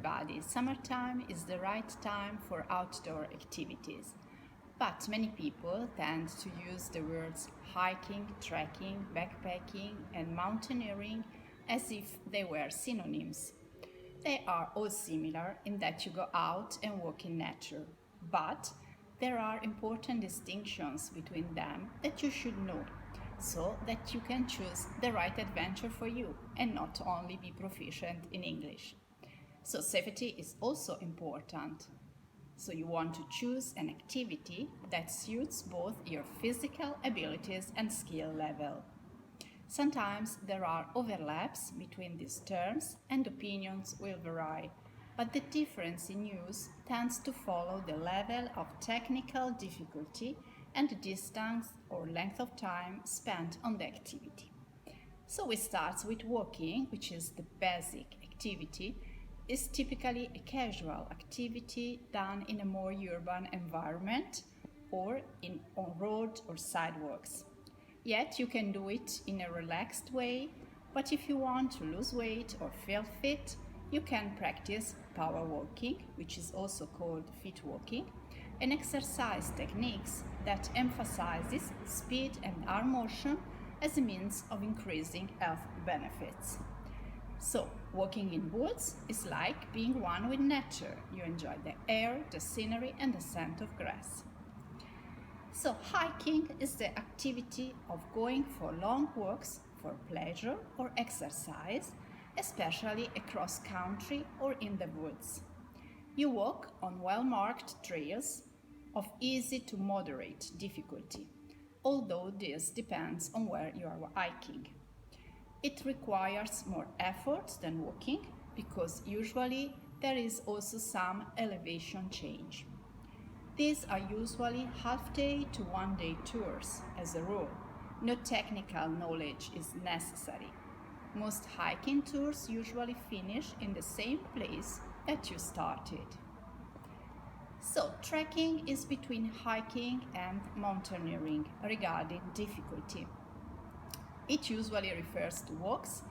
everybody, summertime is the right time for outdoor activities. But many people tend to use the words hiking, trekking, backpacking, and mountaineering as if they were synonyms. They are all similar in that you go out and walk in nature, but there are important distinctions between them that you should know so that you can choose the right adventure for you and not only be proficient in English. So, safety is also important. So, you want to choose an activity that suits both your physical abilities and skill level. Sometimes there are overlaps between these terms and opinions will vary, but the difference in use tends to follow the level of technical difficulty and the distance or length of time spent on the activity. So we start with walking, which is the basic activity, is typically a casual activity done in a more urban environment or on road or sidewalks. Yet you can do it in a relaxed way, but if you want to lose weight or feel fit, you can practice power walking, which is also called fit walking, and exercise techniques that emphasizes speed and arm motion as a means of increasing health benefits. So, walking in woods is like being one with nature. You enjoy the air, the scenery, and the scent of grass. So, hiking is the activity of going for long walks for pleasure or exercise, especially across country or in the woods. You walk on well-marked trails of easy to moderate difficulty, although this depends on where you are hiking. It requires more effort than walking because usually there is also some elevation change. These are usually half-day to one-day tours as a rule. No technical knowledge is necessary. Most hiking tours usually finish in the same place that you started. So, trekking is between hiking and mountaineering regarding difficulty. It usually refers to walks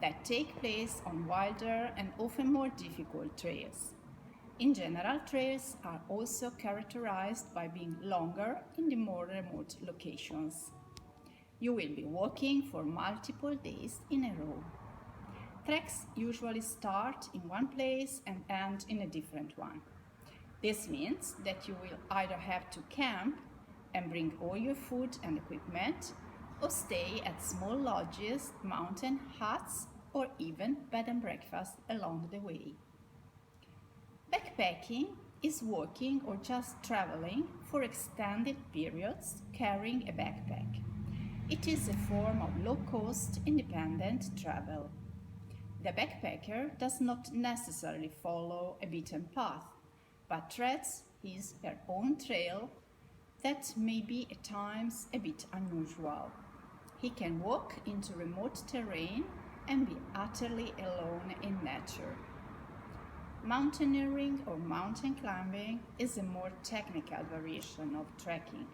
that take place on wilder and often more difficult trails. In general, trails are also characterized by being longer in the more remote locations. You will be walking for multiple days in a row. Treks usually start in one place and end in a different one. This means that you will either have to camp and bring all your food and equipment, or stay at small lodges, mountain huts, or even bed and breakfast along the way. Backpacking is walking or just traveling for extended periods carrying a backpack. It is a form of low-cost, independent travel. The backpacker does not necessarily follow a beaten path, but treads his or her own trail that may be at times a bit unusual. He can walk into remote terrain and be utterly alone in nature. Mountaineering or mountain climbing is a more technical variation of trekking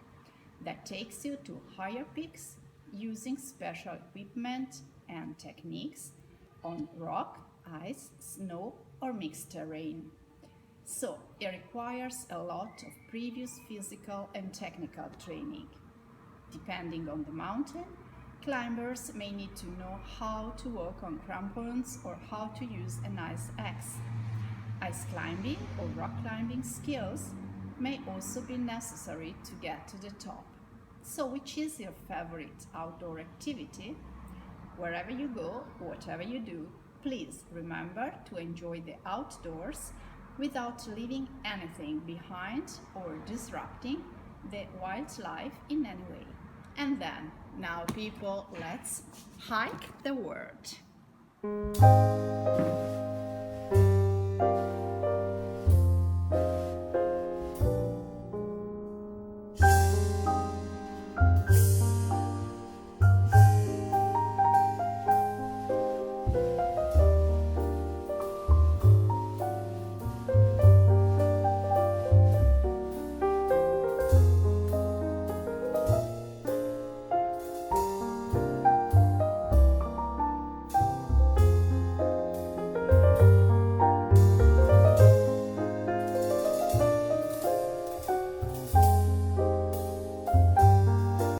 that takes you to higher peaks using special equipment and techniques on rock, ice, snow, or mixed terrain. So, it requires a lot of previous physical and technical training. Depending on the mountain, climbers may need to know how to walk on crampons or how to use an ice axe. Ice climbing or rock climbing skills may also be necessary to get to the top. So, which is your favorite outdoor activity? Wherever you go, whatever you do, please remember to enjoy the outdoors without leaving anything behind or disrupting the wildlife in any way. And then, now people, let's hike the world.